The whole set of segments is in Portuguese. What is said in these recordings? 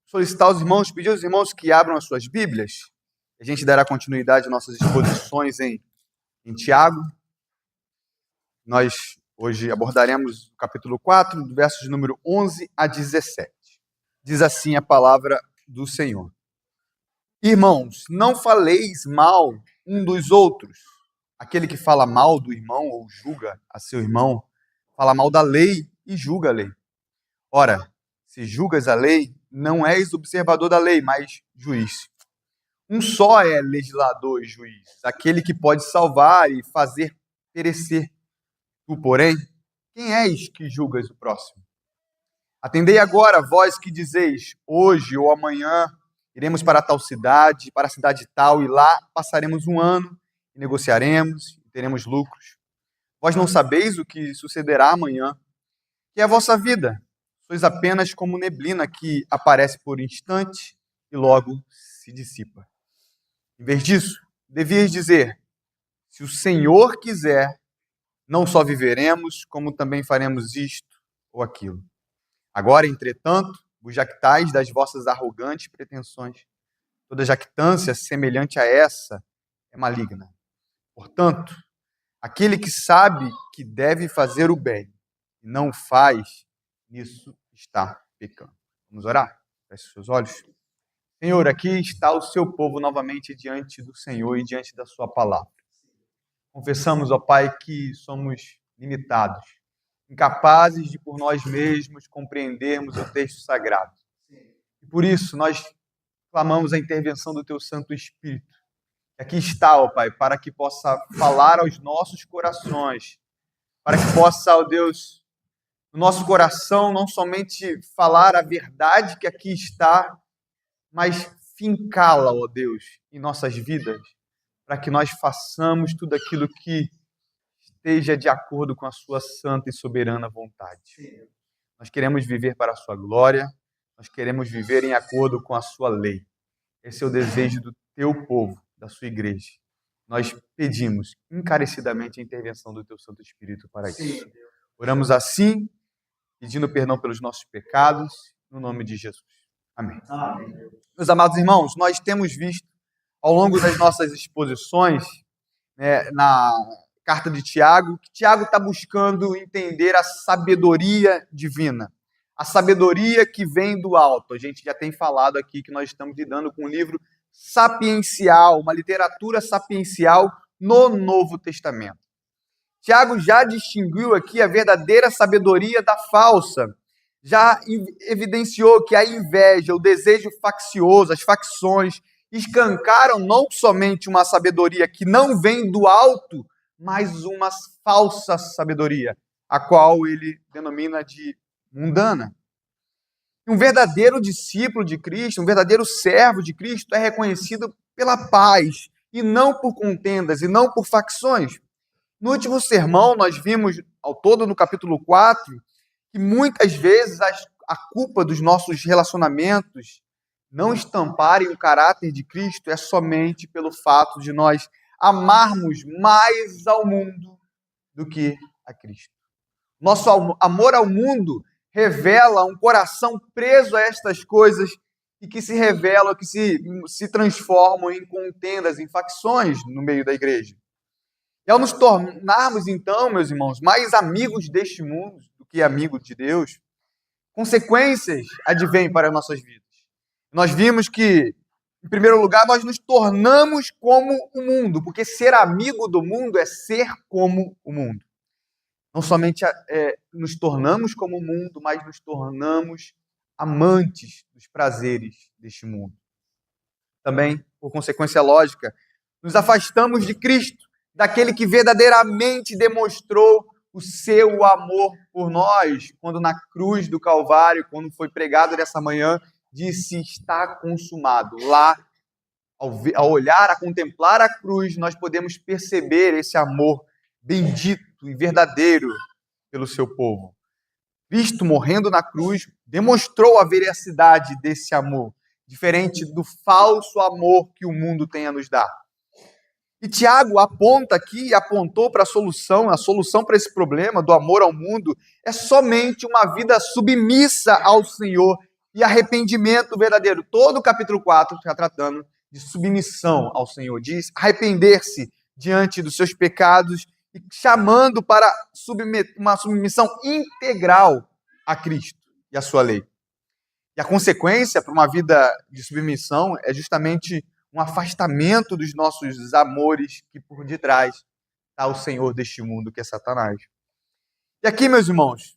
Solicitar os irmãos, pedir aos irmãos que abram as suas Bíblias. A gente dará continuidade às nossas exposições em Tiago. Nós hoje abordaremos o capítulo 4, do versos de número 11 a 17. Diz assim a palavra do Senhor. Irmãos, não faleis mal um dos outros. Aquele que fala mal do irmão ou julga a seu irmão, fala mal da lei e julga a lei. Ora, se julgas a lei, não és observador da lei, mas juiz. Um só é legislador e juiz, aquele que pode salvar e fazer perecer. Tu, porém, quem és que julgas o próximo? Atendei agora, vós que dizeis, hoje ou amanhã iremos para tal cidade, para a cidade tal, e lá passaremos um ano, e negociaremos, e teremos lucros. Vós não sabeis o que sucederá amanhã, que é a vossa vida. Sois apenas como neblina que aparece por instante e logo se dissipa. Em vez disso, devias dizer, se o Senhor quiser, não só viveremos, como também faremos isto ou aquilo. Agora, entretanto, vos jactais das vossas arrogantes pretensões. Toda jactância semelhante a essa é maligna. Portanto, aquele que sabe que deve fazer o bem e não o faz, nisso está pecando. Vamos orar? Feche os seus olhos. Senhor, aqui está o seu povo novamente diante do Senhor e diante da sua palavra. Confessamos, ó Pai, que somos limitados, incapazes de por nós mesmos compreendermos o texto sagrado. E por isso nós clamamos a intervenção do teu Santo Espírito. Aqui está, ó Pai, para que possa falar aos nossos corações, para que possa, ó Deus, no nosso coração não somente falar a verdade que aqui está, mas fincá-la, ó Deus, em nossas vidas, para que nós façamos tudo aquilo que esteja de acordo com a sua santa e soberana vontade. Nós queremos viver para a sua glória, nós queremos viver em acordo com a sua lei. Esse é o desejo do teu povo, da sua igreja. Nós pedimos encarecidamente a intervenção do teu Santo Espírito para isso. Oramos assim, pedindo perdão pelos nossos pecados, no nome de Jesus. Amém. Meus amados irmãos, nós temos visto ao longo das nossas exposições, na carta de Tiago, que Tiago está buscando entender a sabedoria divina, a sabedoria que vem do alto. A gente já tem falado aqui que nós estamos lidando com um livro sapiencial, uma literatura sapiencial no Novo Testamento. Tiago já distinguiu aqui a verdadeira sabedoria da falsa, já evidenciou que a inveja, o desejo faccioso, as facções, escancaram não somente uma sabedoria que não vem do alto, mas uma falsa sabedoria, a qual ele denomina de mundana. Um verdadeiro discípulo de Cristo, um verdadeiro servo de Cristo é reconhecido pela paz, e não por contendas, e não por facções. No último sermão, nós vimos, ao todo no capítulo 4, que muitas vezes a culpa dos nossos relacionamentos não estamparem o caráter de Cristo é somente pelo fato de nós amarmos mais ao mundo do que a Cristo. Nosso amor ao mundo revela um coração preso a estas coisas e que se revelam, que se transformam em contendas, em facções no meio da igreja. E ao nos tornarmos, então, meus irmãos, mais amigos deste mundo do que amigos de Deus, consequências advêm para as nossas vidas. Nós vimos que, em primeiro lugar, nós nos tornamos como o mundo, porque ser amigo do mundo é ser como o mundo. Não somente nos tornamos como o mundo, mas nos tornamos amantes dos prazeres deste mundo. Também, por consequência lógica, nos afastamos de Cristo, daquele que verdadeiramente demonstrou o seu amor por nós, quando na cruz do Calvário, quando foi pregado nessa manhã, disse, está consumado. Lá, ao olhar, a contemplar a cruz, nós podemos perceber esse amor bendito e verdadeiro pelo seu povo. Cristo, morrendo na cruz, demonstrou a veracidade desse amor, diferente do falso amor que o mundo tem a nos dar. E Tiago aponta aqui, apontou para a solução para esse problema do amor ao mundo é somente uma vida submissa ao Senhor e arrependimento verdadeiro. Todo o capítulo 4 está tratando de submissão ao Senhor, de arrepender-se diante dos seus pecados e chamando para uma submissão integral a Cristo e a sua lei. E a consequência para uma vida de submissão é justamente um afastamento dos nossos amores que por detrás está o Senhor deste mundo, que é Satanás. E aqui, meus irmãos,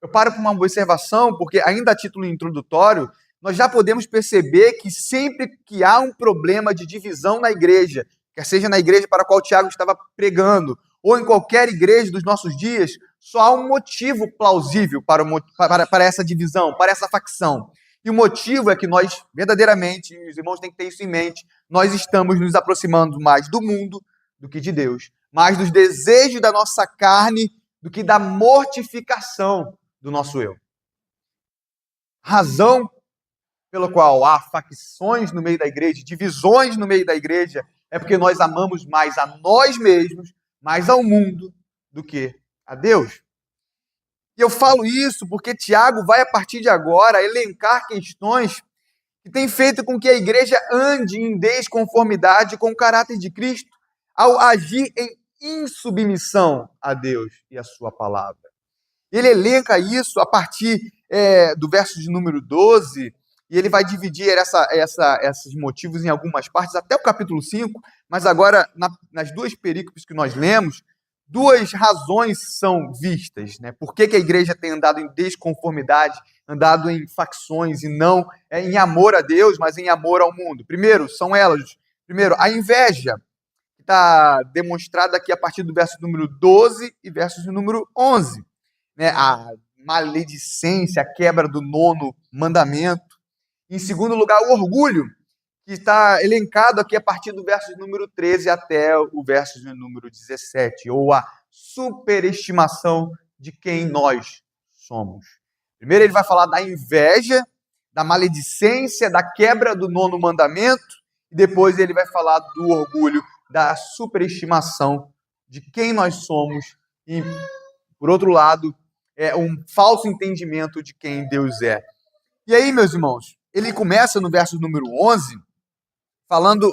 eu paro para uma observação, porque ainda a título introdutório, nós já podemos perceber que sempre que há um problema de divisão na igreja, quer seja na igreja para a qual Tiago estava pregando, ou em qualquer igreja dos nossos dias, só há um motivo plausível para essa divisão, para essa facção. E o motivo é que nós, verdadeiramente, os irmãos têm que ter isso em mente, nós estamos nos aproximando mais do mundo do que de Deus, mais dos desejos da nossa carne do que da mortificação do nosso eu. Razão pela qual há facções no meio da igreja, divisões no meio da igreja, é porque nós amamos mais a nós mesmos, mais ao mundo, do que a Deus. E eu falo isso porque Tiago vai, a partir de agora, elencar questões que têm feito com que a igreja ande em desconformidade com o caráter de Cristo, ao agir em insubmissão a Deus e a sua palavra. Ele elenca isso a partir do verso de número 12, e ele vai dividir esses motivos em algumas partes, até o capítulo 5, mas agora, nas duas perícopes que nós lemos, duas razões são vistas, né? Por que a igreja tem andado em desconformidade, andado em facções, e não em amor a Deus, mas em amor ao mundo. Primeiro, a inveja, que está demonstrada aqui a partir do verso número 12 e verso de número 11. Né? A maledicência, a quebra do 9º mandamento. Em segundo lugar, o orgulho, que está elencado aqui a partir do verso de número 13 até o verso de número 17, ou a superestimação de quem nós somos. Primeiro ele vai falar da inveja, da maledicência, da quebra do 9º mandamento, e depois ele vai falar do orgulho, da superestimação de quem nós somos, e, por outro lado, um falso entendimento de quem Deus é. E aí, meus irmãos, ele começa no verso número 11,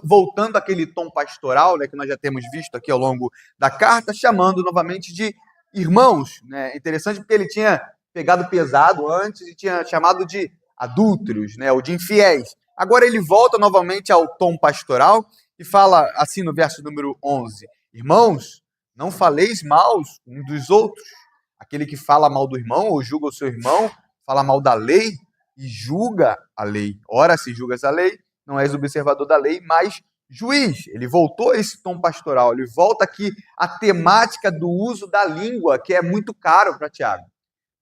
voltando àquele tom pastoral, né, que nós já temos visto aqui ao longo da carta, chamando novamente de irmãos. Né? Interessante porque ele tinha pegado pesado antes e tinha chamado de adúlteros, né, ou de infiéis. Agora ele volta novamente ao tom pastoral e fala assim no verso número 11: irmãos, não faleis mal uns dos outros. Aquele que fala mal do irmão ou julga o seu irmão, fala mal da lei e julga a lei. Ora, se julgas a lei, não és observador da lei, mas juiz. Ele voltou a esse tom pastoral, ele volta aqui à temática do uso da língua, que é muito caro para Tiago.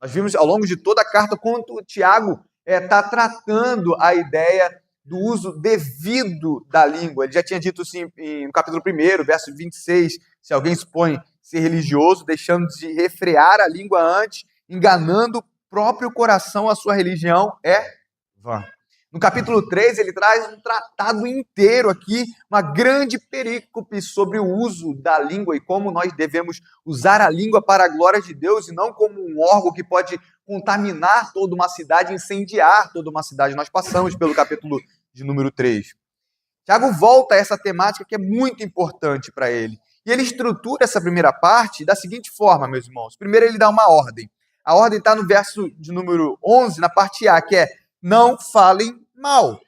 Nós vimos ao longo de toda a carta quanto o Tiago está tratando a ideia do uso devido da língua. Ele já tinha dito assim no capítulo 1, verso 26, se alguém supõe ser religioso, deixando de refrear a língua antes, enganando o próprio coração, a sua religião é vã. No capítulo 3, ele traz um tratado inteiro aqui, uma grande perícope sobre o uso da língua e como nós devemos usar a língua para a glória de Deus e não como um órgão que pode contaminar toda uma cidade, incendiar toda uma cidade. Nós passamos pelo capítulo de número 3. Tiago volta a essa temática que é muito importante para ele. E ele estrutura essa primeira parte da seguinte forma, meus irmãos. Primeiro ele dá uma ordem. A ordem está no verso de número 11, na parte A, que é não falem mal.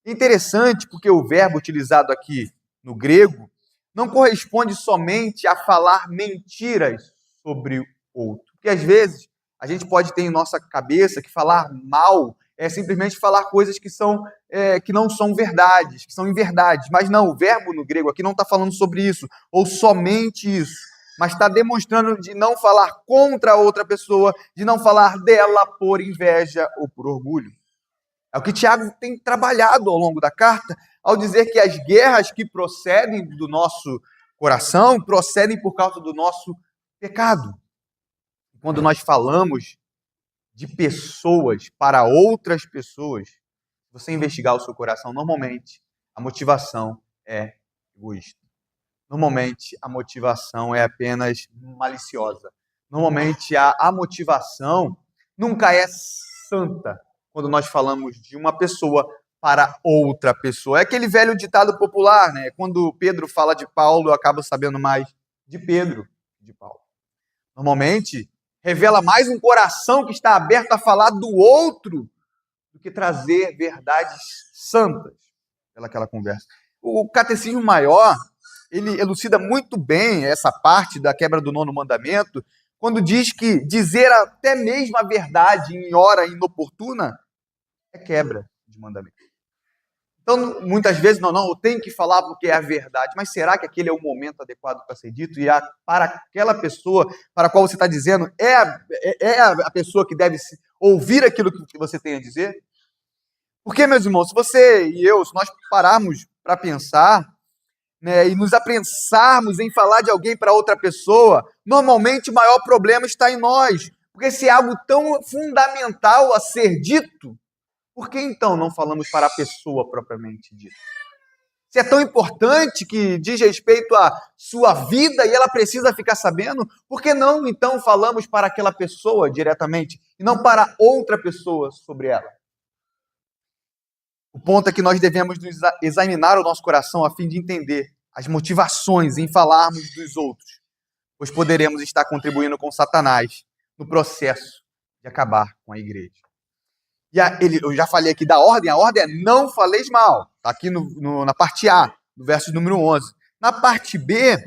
Interessante porque o verbo utilizado aqui no grego não corresponde somente a falar mentiras sobre o outro. Porque às vezes a gente pode ter em nossa cabeça que falar mal é simplesmente falar coisas que não são verdades, que são inverdades. Mas não, o verbo no grego aqui não está falando sobre isso, ou somente isso. Mas está demonstrando de não falar contra outra pessoa, de não falar dela por inveja ou por orgulho. É o que Tiago tem trabalhado ao longo da carta, ao dizer que as guerras que procedem do nosso coração procedem por causa do nosso pecado. Quando nós falamos de pessoas para outras pessoas, se você investigar o seu coração, normalmente a motivação é egoísta. Normalmente a motivação é apenas maliciosa. Normalmente a motivação nunca é santa. quando nós falamos de uma pessoa para outra pessoa. É aquele velho ditado popular, né? Quando Pedro fala de Paulo, eu acabo sabendo mais de Pedro que de Paulo. Normalmente, revela mais um coração que está aberto a falar do outro do que trazer verdades santas pelaquela conversa. O Catecismo Maior, ele elucida muito bem essa parte da quebra do 9º mandamento, quando diz que dizer até mesmo a verdade em hora inoportuna é quebra de mandamento. Então, muitas vezes, não, eu tenho que falar porque é a verdade, mas será que aquele é o momento adequado para ser dito? E para aquela pessoa para a qual você está dizendo, é a pessoa que deve ouvir aquilo que você tem a dizer? Porque, meus irmãos, se você e eu, se nós pararmos para pensar, né, e nos apressarmos em falar de alguém para outra pessoa, normalmente o maior problema está em nós. Porque se é algo tão fundamental a ser dito, por que então não falamos para a pessoa propriamente dita? Se é tão importante que diz respeito à sua vida e ela precisa ficar sabendo, por que não então falamos para aquela pessoa diretamente e não para outra pessoa sobre ela? O ponto é que nós devemos examinar o nosso coração a fim de entender as motivações em falarmos dos outros, pois poderemos estar contribuindo com Satanás no processo de acabar com a igreja. Eu já falei aqui da ordem, a ordem é não faleis mal. Está aqui na parte A, no verso número 11. Na parte B,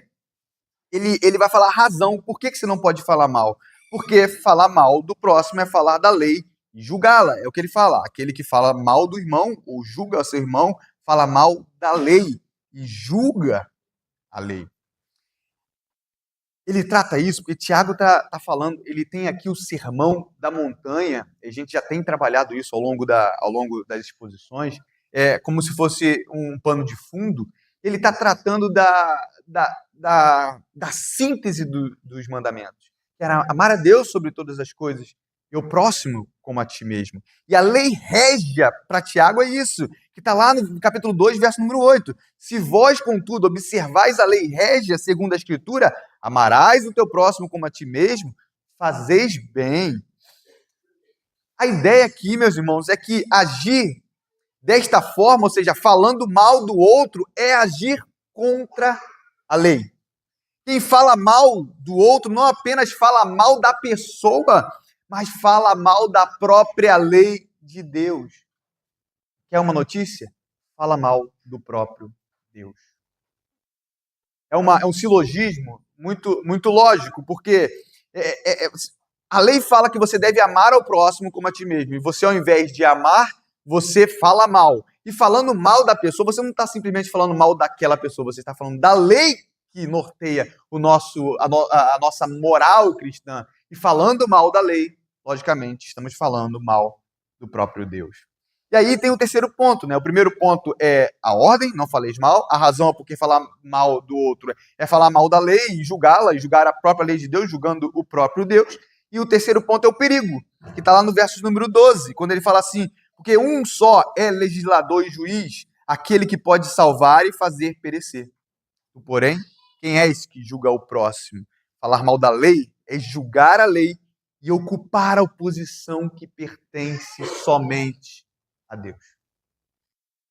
ele vai falar a razão. Por que você não pode falar mal? Porque falar mal do próximo é falar da lei e julgá-la. É o que ele fala. Aquele que fala mal do irmão ou julga seu irmão, fala mal da lei e julga a lei. Ele trata isso porque Tiago está falando, ele tem aqui o sermão da montanha, a gente já tem trabalhado isso ao longo das exposições, como se fosse um pano de fundo. Ele está tratando da síntese dos mandamentos, que era amar a Deus sobre todas as coisas e o próximo como a ti mesmo. E a lei régia para Tiago é isso, que está lá no capítulo 2, verso número 8. Se vós, contudo, observais a lei régia segundo a Escritura, amarás o teu próximo como a ti mesmo, fazeis bem. A ideia aqui, meus irmãos, é que agir desta forma, ou seja, falando mal do outro, é agir contra a lei. Quem fala mal do outro não apenas fala mal da pessoa, mas fala mal da própria lei de Deus. Quer uma notícia? Fala mal do próprio Deus. É um silogismo muito lógico, porque a lei fala que você deve amar ao próximo como a ti mesmo, e você, ao invés de amar, você fala mal. E falando mal da pessoa, você não está simplesmente falando mal daquela pessoa, você está falando da lei que norteia a nossa moral cristã. E falando mal da lei, logicamente, estamos falando mal do próprio Deus. E aí tem o terceiro ponto, né? O primeiro ponto é a ordem, não faleis mal. A razão é porque falar mal do outro é falar mal da lei e julgá-la, e julgar a própria lei de Deus, julgando o próprio Deus. E o terceiro ponto é o perigo, que está lá no verso número 12, quando ele fala assim, porque um só é legislador e juiz, aquele que pode salvar e fazer perecer. Porém, quem é esse que julga o próximo? Falar mal da lei é julgar a lei e ocupar a posição que pertence somente a Deus.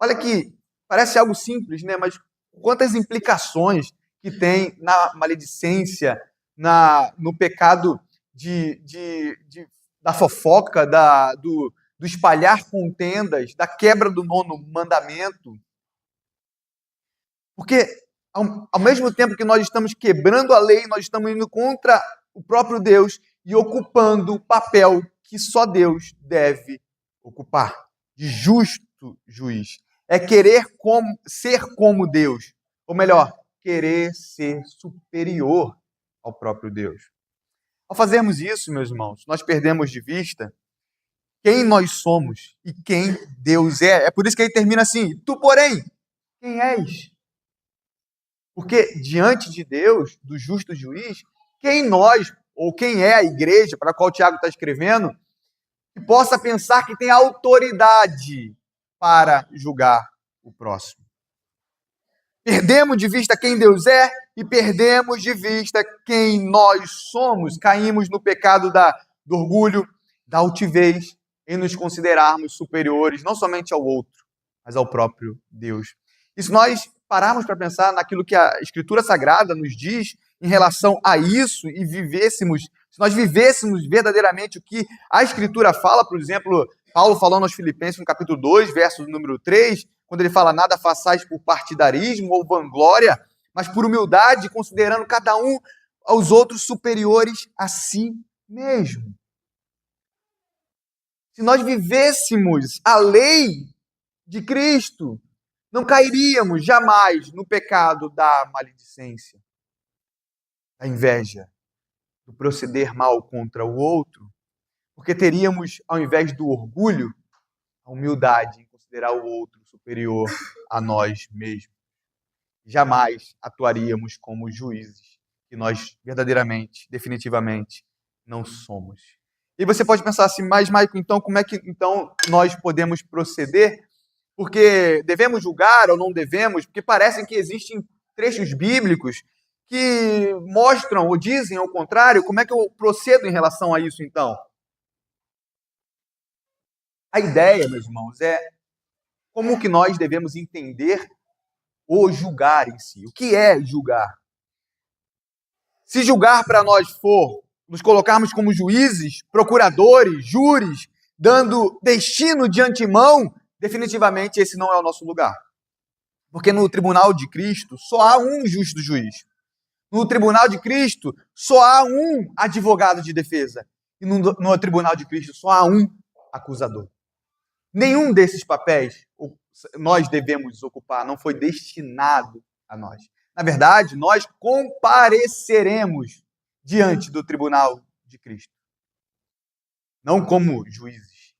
Olha que parece algo simples, né? Mas quantas implicações que tem na maledicência, no pecado da fofoca, do espalhar contendas, da quebra do 9º mandamento. Porque ao mesmo tempo que nós estamos quebrando a lei, nós estamos indo contra o próprio Deus e ocupando o papel que só Deus deve ocupar, de justo juiz. É querer ser como Deus, ou melhor, querer ser superior ao próprio Deus. Ao fazermos isso, meus irmãos, nós perdemos de vista quem nós somos e quem Deus é. É por isso que ele termina assim, tu, porém, quem és? Porque diante de Deus, do justo juiz, quem nós, ou quem é a igreja para a qual o Tiago está escrevendo, que possa pensar que tem autoridade para julgar o próximo. Perdemos de vista quem Deus é e perdemos de vista quem nós somos. Caímos no pecado do orgulho, da altivez, em nos considerarmos superiores não somente ao outro, mas ao próprio Deus. E se nós pararmos para pensar naquilo que a Escritura Sagrada nos diz em relação a isso e se nós vivêssemos verdadeiramente o que a Escritura fala, por exemplo, Paulo falando aos Filipenses no capítulo 2, verso número 3, quando ele fala: nada façais por partidarismo ou vanglória, mas por humildade, considerando cada um aos outros superiores a si mesmo. Se nós vivêssemos a lei de Cristo, não cairíamos jamais no pecado da maledicência, da inveja, do proceder mal contra o outro, porque teríamos, ao invés do orgulho, a humildade em considerar o outro superior a nós mesmos. Jamais atuaríamos como juízes, que nós verdadeiramente, definitivamente, não somos. E você pode pensar assim: mas, Maico, então como é que nós podemos proceder? Porque devemos julgar ou não devemos? Porque parecem que existem trechos bíblicos que mostram ou dizem ao contrário. Como é que eu procedo em relação a isso, então? A ideia, meus irmãos, é como que nós devemos entender o julgar em si. O que é julgar? Se julgar para nós for nos colocarmos como juízes, procuradores, júris, dando destino de antemão, definitivamente esse não é o nosso lugar. Porque no tribunal de Cristo só há um justo juiz. No tribunal de Cristo só há um advogado de defesa. E no tribunal de Cristo só há um acusador. Nenhum desses papéis nós devemos ocupar, não foi destinado a nós. Na verdade, nós compareceremos diante do tribunal de Cristo. Não como juízes,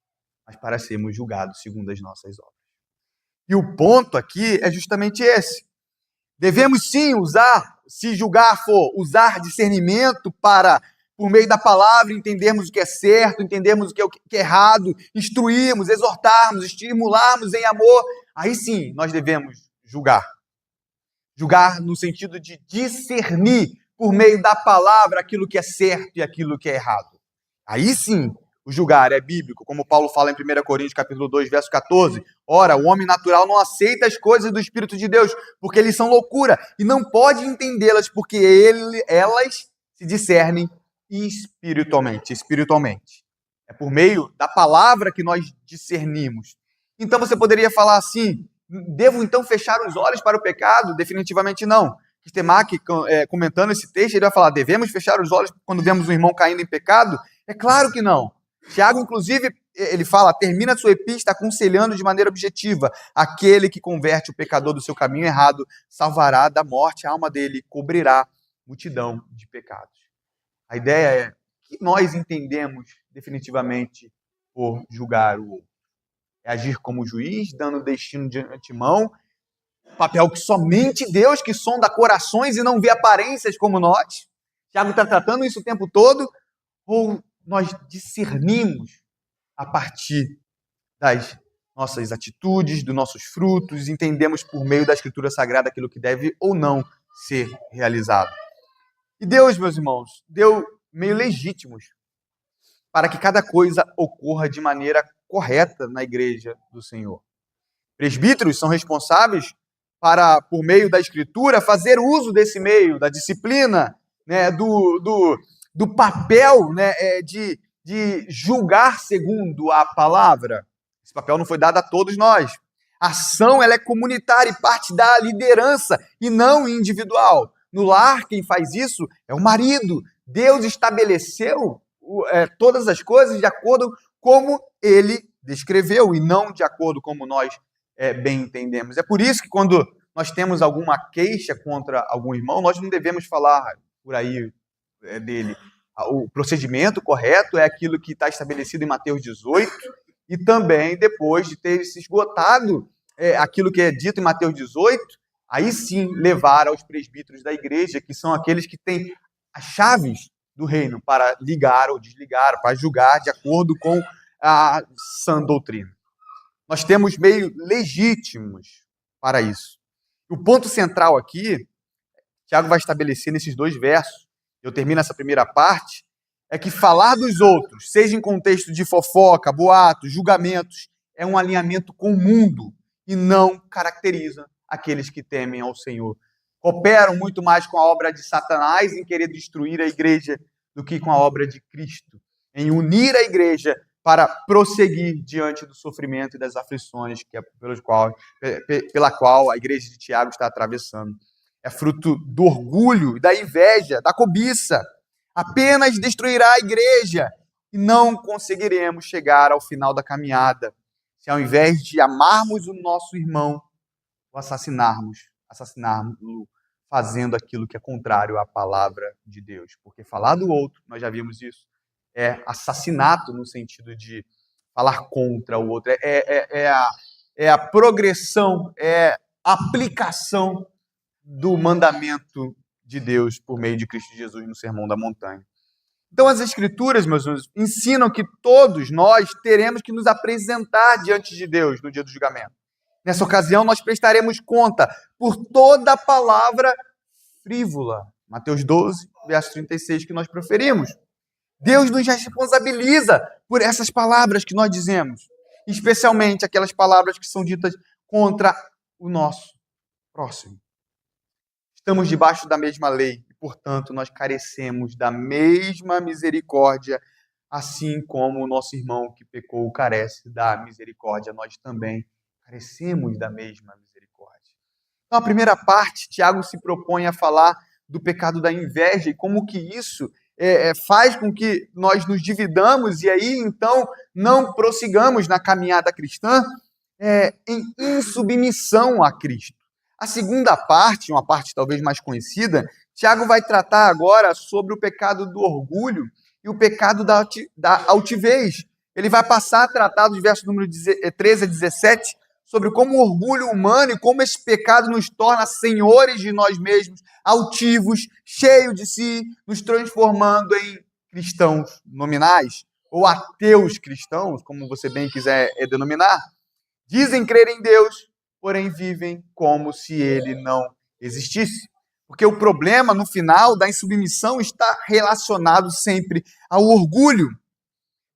mas para sermos julgados segundo as nossas obras. E o ponto aqui é justamente esse. Devemos sim se julgar for, usar discernimento para, por meio da palavra, entendermos o que é certo, entendermos o que é errado, instruirmos, exortarmos, estimularmos em amor. Aí sim, nós devemos julgar. Julgar no sentido de discernir, por meio da palavra, aquilo que é certo e aquilo que é errado. Aí sim, o julgar é bíblico, como Paulo fala em 1 Coríntios capítulo 2, verso 14. Ora, o homem natural não aceita as coisas do Espírito de Deus, porque eles são loucura, e não pode entendê-las, porque elas se discernem espiritualmente. É por meio da palavra que nós discernimos. Então você poderia falar assim: devo então fechar os olhos para o pecado? Definitivamente não. Kistemak, comentando esse texto, ele vai falar: devemos fechar os olhos quando vemos um irmão caindo em pecado? É claro que não. Tiago, inclusive, ele fala, termina a sua epístola aconselhando de maneira objetiva: aquele que converte o pecador do seu caminho errado salvará da morte a alma dele, cobrirá multidão de pecados. A ideia é que nós entendemos definitivamente por julgar o outro. É agir como juiz, dando destino de antemão, papel que somente Deus, que sonda corações e não vê aparências como nós. Tiago está tratando isso o tempo todo. Ou nós discernimos a partir das nossas atitudes, dos nossos frutos, entendemos por meio da Escritura Sagrada aquilo que deve ou não ser realizado. E Deus, meus irmãos, deu meios legítimos para que cada coisa ocorra de maneira correta na igreja do Senhor. Presbíteros são responsáveis para, por meio da Escritura, fazer uso desse meio, da disciplina, né, do papel, né, de julgar segundo a palavra. Esse papel não foi dado a todos nós. A ação ela é comunitária e parte da liderança e não individual. No lar, quem faz isso é o marido. Deus estabeleceu todas as coisas de acordo como ele descreveu e não de acordo como nós bem entendemos. É por isso que quando nós temos alguma queixa contra algum irmão, nós não devemos falar por aí dele. O procedimento correto é aquilo que está estabelecido em Mateus 18 e também depois de ter se esgotado aquilo que é dito em Mateus 18, aí sim levar aos presbíteros da igreja, que são aqueles que têm as chaves do reino para ligar ou desligar, para julgar de acordo com a sã doutrina. Nós temos meios legítimos para isso. O ponto central aqui, Tiago vai estabelecer nesses 2 versos, eu termino essa primeira parte, é que falar dos outros, seja em contexto de fofoca, boatos, julgamentos, é um alinhamento com o mundo e não caracteriza aqueles que temem ao Senhor. Cooperam muito mais com a obra de Satanás em querer destruir a igreja do que com a obra de Cristo, em unir a igreja para prosseguir diante do sofrimento e das aflições pela qual a igreja de Tiago está atravessando. É fruto do orgulho, da inveja, da cobiça. Apenas destruirá a igreja e não conseguiremos chegar ao final da caminhada se ao invés de amarmos o nosso irmão, o assassinarmos fazendo aquilo que é contrário à palavra de Deus. Porque falar do outro, nós já vimos isso, é assassinato no sentido de falar contra o outro. É a progressão, é a aplicação do mandamento de Deus por meio de Cristo Jesus no Sermão da Montanha. Então as Escrituras, meus irmãos, ensinam que todos nós teremos que nos apresentar diante de Deus no dia do julgamento. Nessa ocasião, nós prestaremos conta por toda a palavra frívola. Mateus 12, verso 36, que nós proferimos. Deus nos responsabiliza por essas palavras que nós dizemos, especialmente aquelas palavras que são ditas contra o nosso próximo. Estamos debaixo da mesma lei e, portanto, nós carecemos da mesma misericórdia, assim como o nosso irmão que pecou carece da misericórdia. Nós também carecemos da mesma misericórdia. Então, a primeira parte, Tiago se propõe a falar do pecado da inveja e como que isso faz com que nós nos dividamos e aí, então, não prossigamos na caminhada cristã em insubmissão a Cristo. A segunda parte, uma parte talvez mais conhecida, Tiago vai tratar agora sobre o pecado do orgulho e o pecado da altivez. Ele vai passar a tratar dos versos número 13 a 17 sobre como o orgulho humano e como esse pecado nos torna senhores de nós mesmos, altivos, cheios de si, nos transformando em cristãos nominais ou ateus cristãos, como você bem quiser denominar. Dizem crer em Deus, porém vivem como se ele não existisse. Porque o problema, no final, da insubmissão está relacionado sempre ao orgulho.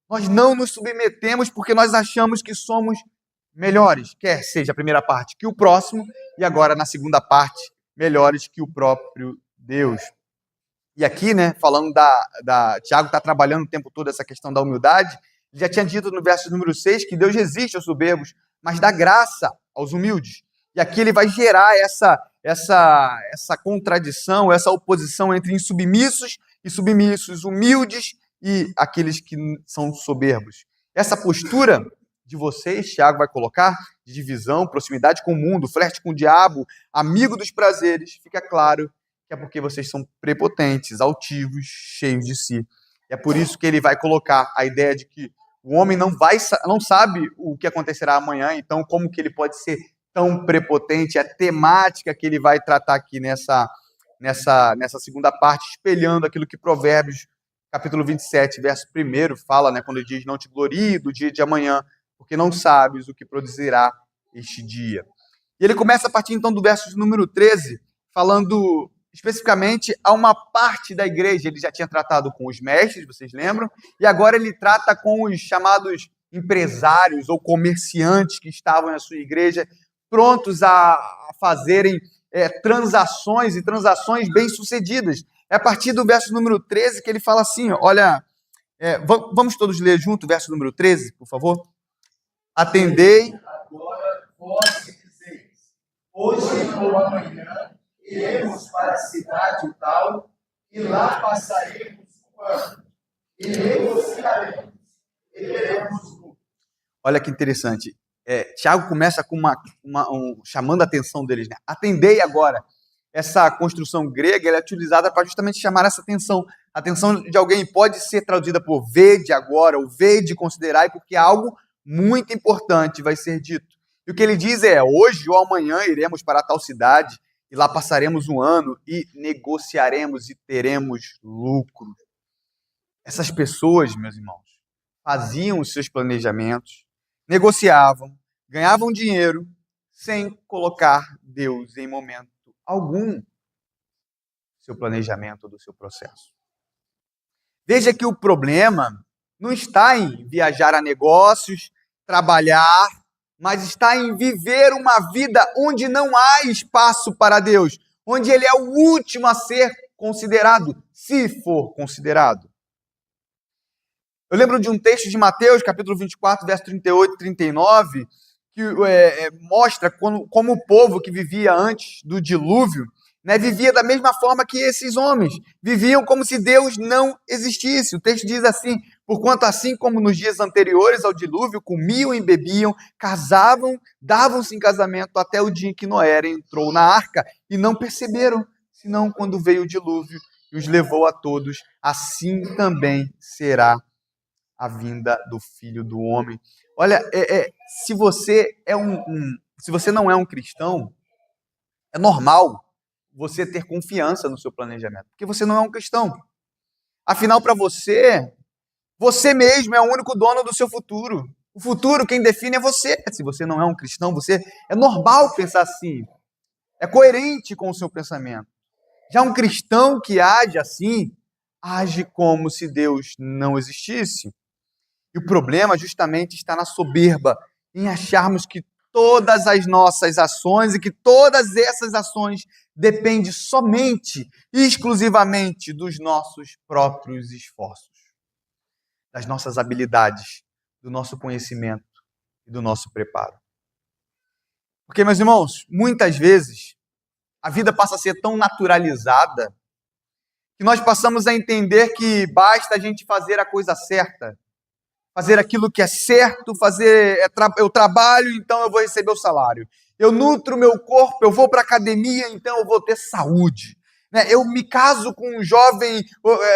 Nós não nos submetemos porque nós achamos que somos melhores, quer seja a primeira parte que o próximo, e agora na segunda parte, melhores que o próprio Deus. E aqui, falando Tiago está trabalhando o tempo todo essa questão da humildade, ele já tinha dito no verso número 6 que Deus resiste aos soberbos, mas dá graça aos humildes. E aqui ele vai gerar essa contradição, essa oposição entre insubmissos e submissos, humildes e aqueles que são soberbos. Essa postura de vocês, Tiago vai colocar, de divisão, proximidade com o mundo, flerte com o diabo, amigo dos prazeres, fica claro que é porque vocês são prepotentes, altivos, cheios de si. É por isso que ele vai colocar a ideia de que o homem não sabe o que acontecerá amanhã, então como que ele pode ser tão prepotente? É a temática que ele vai tratar aqui nessa segunda parte, espelhando aquilo que Provérbios, capítulo 27, verso 1, fala, quando ele diz, não te glorie do dia de amanhã, porque não sabes o que produzirá este dia. E ele começa a partir, então, do verso número 13, falando especificamente a uma parte da igreja. Ele já tinha tratado com os mestres, vocês lembram? E agora ele trata com os chamados empresários ou comerciantes que estavam na sua igreja, prontos a fazerem transações e transações bem-sucedidas. É a partir do verso número 13 que ele fala assim, olha, vamos todos ler junto o verso número 13, por favor? Atendei. Agora vós que dizeis, hoje ou amanhã iremos para a cidade tal, e lá passaremos o ano, e negociaremos, e teremos lucro. Olha que interessante. Tiago começa com chamando a atenção deles. Atendei agora. Essa construção grega ela é utilizada para justamente chamar essa atenção. A atenção de alguém pode ser traduzida por vede agora, ou vede considerai, porque algo muito importante vai ser dito. E o que ele diz é, hoje ou amanhã iremos para tal cidade, e lá passaremos um ano e negociaremos e teremos lucro. Essas pessoas, meus irmãos, faziam os seus planejamentos, negociavam, ganhavam dinheiro, sem colocar Deus em momento algum do seu planejamento, do seu processo. Veja que o problema não está em viajar a negócios, trabalhar, mas está em viver uma vida onde não há espaço para Deus, onde Ele é o último a ser considerado, se for considerado. Eu lembro de um texto de Mateus, capítulo 24, verso 38 e 39, que mostra como o povo que vivia antes do dilúvio, né, vivia da mesma forma que esses homens, viviam como se Deus não existisse. O texto diz assim: porquanto assim como nos dias anteriores ao dilúvio, comiam e bebiam, casavam, davam-se em casamento até o dia em que Noé entrou na arca, e não perceberam, senão quando veio o dilúvio e os levou a todos, assim também será a vinda do Filho do Homem. Olha, se você se você não é um cristão, é normal você ter confiança no seu planejamento, porque você não é um cristão. Afinal, para você, você mesmo é o único dono do seu futuro. O futuro, quem define é você. Se você não é um cristão, é normal pensar assim. É coerente com o seu pensamento. Já um cristão que age assim, age como se Deus não existisse. E o problema justamente está na soberba, em acharmos que todas as nossas ações e que todas essas ações dependem somente e exclusivamente dos nossos próprios esforços, das nossas habilidades, do nosso conhecimento e do nosso preparo. Porque, meus irmãos, muitas vezes a vida passa a ser tão naturalizada que nós passamos a entender que basta a gente fazer a coisa certa, fazer aquilo que é certo, eu trabalho, então eu vou receber o salário. Eu nutro o meu corpo, eu vou para a academia, então eu vou ter saúde. Eu me caso com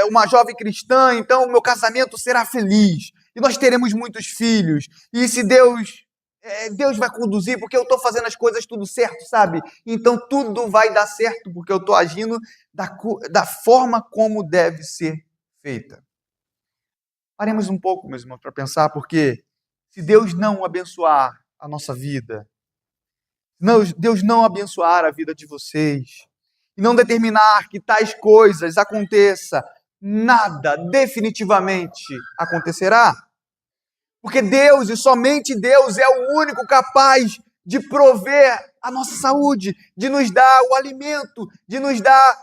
uma jovem cristã, então o meu casamento será feliz. E nós teremos muitos filhos. E se Deus vai conduzir, porque eu estou fazendo as coisas tudo certo, sabe? Então tudo vai dar certo, porque eu estou agindo da forma como deve ser feita. Paremos um pouco, meus irmãos, para pensar, porque se Deus não abençoar a nossa vida, Deus não abençoar a vida de vocês, e não determinar que tais coisas aconteçam, nada definitivamente acontecerá. Porque Deus, e somente Deus, é o único capaz de prover a nossa saúde, de nos dar o alimento, de nos dar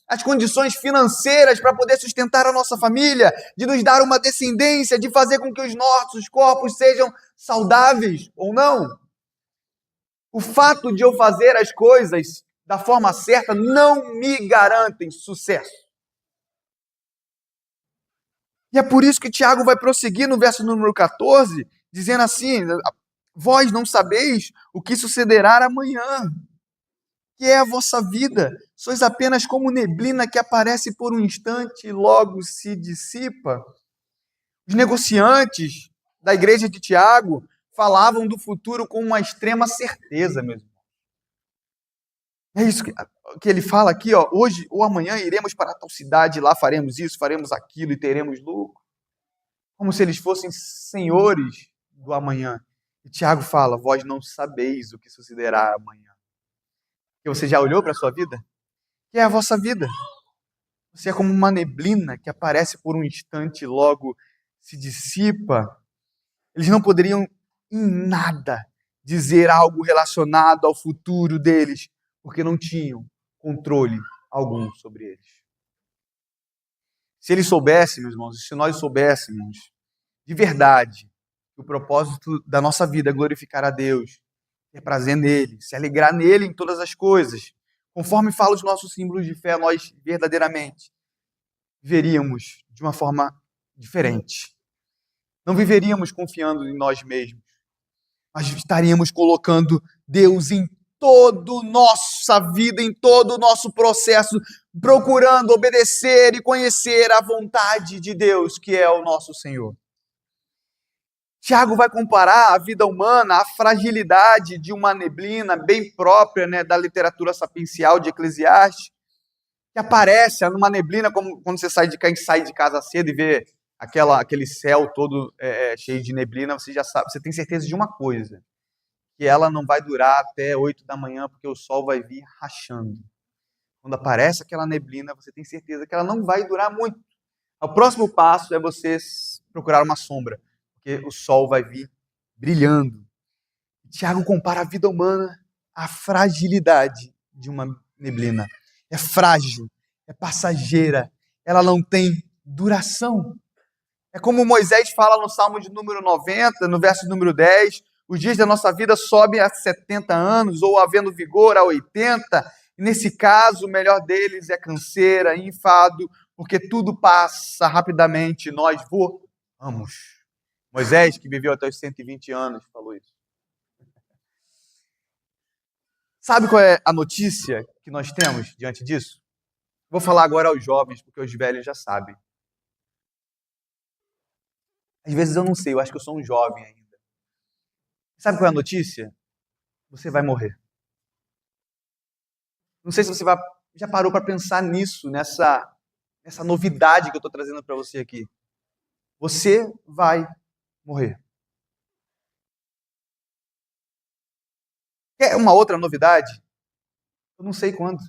as condições financeiras para poder sustentar a nossa família, de nos dar uma descendência, de fazer com que os nossos corpos sejam saudáveis ou não. O fato de eu fazer as coisas da forma certa não me garantem sucesso. E é por isso que Tiago vai prosseguir no verso número 14, dizendo assim: vós não sabeis o que sucederá amanhã, que é a vossa vida. Sois apenas como neblina que aparece por um instante e logo se dissipa. Os negociantes da igreja de Tiago falavam do futuro com uma extrema certeza mesmo. É isso que ele fala aqui, ó: hoje ou amanhã iremos para tal cidade, lá faremos isso, faremos aquilo e teremos lucro. Como se eles fossem senhores do amanhã. E Tiago fala: vós não sabeis o que sucederá amanhã. E você já olhou para a sua vida? Que é a vossa vida. Você é como uma neblina que aparece por um instante e logo se dissipa. Eles não poderiam em nada dizer algo relacionado ao futuro deles, porque não tinham controle algum sobre eles. Se eles soubessem, meus irmãos, se nós soubéssemos de verdade que o propósito da nossa vida é glorificar a Deus, ter prazer nele, se alegrar nele em todas as coisas, conforme fala os nossos símbolos de fé, nós verdadeiramente viveríamos de uma forma diferente. Não viveríamos confiando em nós mesmos, mas estaríamos colocando Deus em toda a nossa vida, em todo o nosso processo, procurando obedecer e conhecer a vontade de Deus, que é o nosso Senhor. Tiago vai comparar a vida humana à fragilidade de uma neblina bem própria, né, da literatura sapiencial de Eclesiastes, que aparece numa neblina, como quando você sai de casa cedo e vê aquele céu todo cheio de neblina, você já sabe, você tem certeza de uma coisa, que ela não vai durar até 8 da manhã, porque o sol vai vir rachando. Quando aparece aquela neblina, você tem certeza que ela não vai durar muito. O próximo passo é você procurar uma sombra, porque o sol vai vir brilhando. Tiago compara a vida humana à fragilidade de uma neblina. É frágil, é passageira, ela não tem duração. É como Moisés fala no Salmo de número 90, no verso número 10, os dias da nossa vida sobem a 70 anos, ou havendo vigor a 80. E nesse caso, o melhor deles é canseira, enfado, porque tudo passa rapidamente, nós voamos. Moisés, que viveu até os 120 anos, falou isso. Sabe qual é a notícia que nós temos diante disso? Vou falar agora aos jovens, porque os velhos já sabem. Às vezes eu não sei, eu acho que eu sou um jovem ainda. Sabe qual é a notícia? Você vai morrer. Não sei se você já parou para pensar nisso, nessa novidade que eu estou trazendo para você aqui. Você vai morrer. Quer uma outra novidade? Eu não sei quando.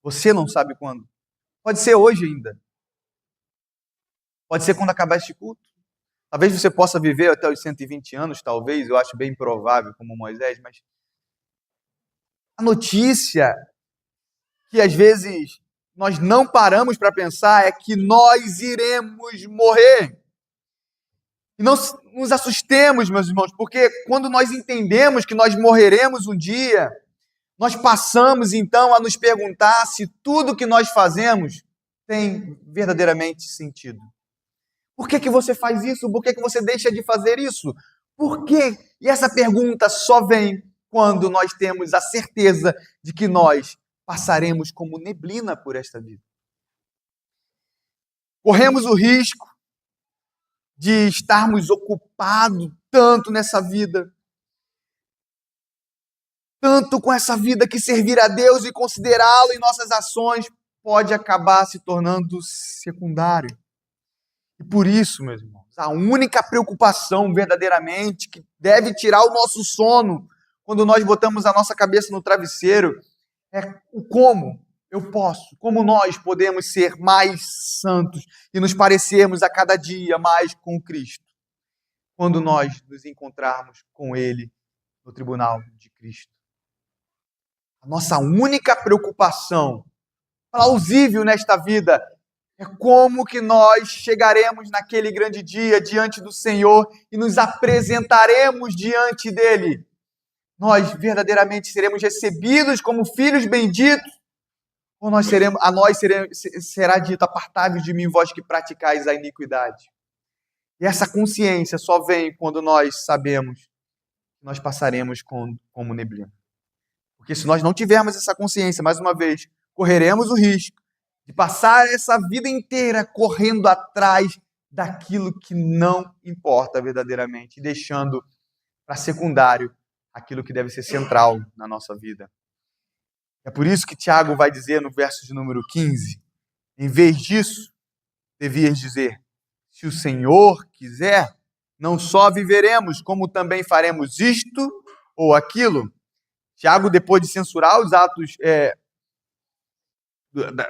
Você não sabe quando. Pode ser hoje ainda. Pode ser quando acabar este culto. Talvez você possa viver até os 120 anos, talvez, eu acho bem provável, como Moisés, mas a notícia que às vezes nós não paramos para pensar é que nós iremos morrer. E não nos assustemos, meus irmãos, porque quando nós entendemos que nós morreremos um dia, nós passamos então a nos perguntar se tudo que nós fazemos tem verdadeiramente sentido. Por que você faz isso? Por que você deixa de fazer isso? Por quê? E essa pergunta só vem quando nós temos a certeza de que nós passaremos como neblina por esta vida. Corremos o risco de estarmos ocupados tanto nessa vida, tanto com essa vida que servir a Deus e considerá-lo em nossas ações pode acabar se tornando secundário. E por isso, meus irmãos, a única preocupação verdadeiramente que deve tirar o nosso sono quando nós botamos a nossa cabeça no travesseiro é o como eu posso, como nós podemos ser mais santos e nos parecermos a cada dia mais com Cristo, quando nós nos encontrarmos com Ele no tribunal de Cristo. A nossa única preocupação plausível nesta vida é como que nós chegaremos naquele grande dia diante do Senhor e nos apresentaremos diante dele. Nós verdadeiramente seremos recebidos como filhos benditos, ou será dito: apartai-vos de mim, vós que praticais a iniquidade. E essa consciência só vem quando nós sabemos que nós passaremos como neblina. Porque se nós não tivermos essa consciência, mais uma vez, correremos o risco de passar essa vida inteira correndo atrás daquilo que não importa verdadeiramente, e deixando para secundário aquilo que deve ser central na nossa vida. É por isso que Tiago vai dizer no verso de número 15, em vez disso, devias dizer: se o Senhor quiser, não só viveremos, como também faremos isto ou aquilo. Tiago, depois de censurar os atos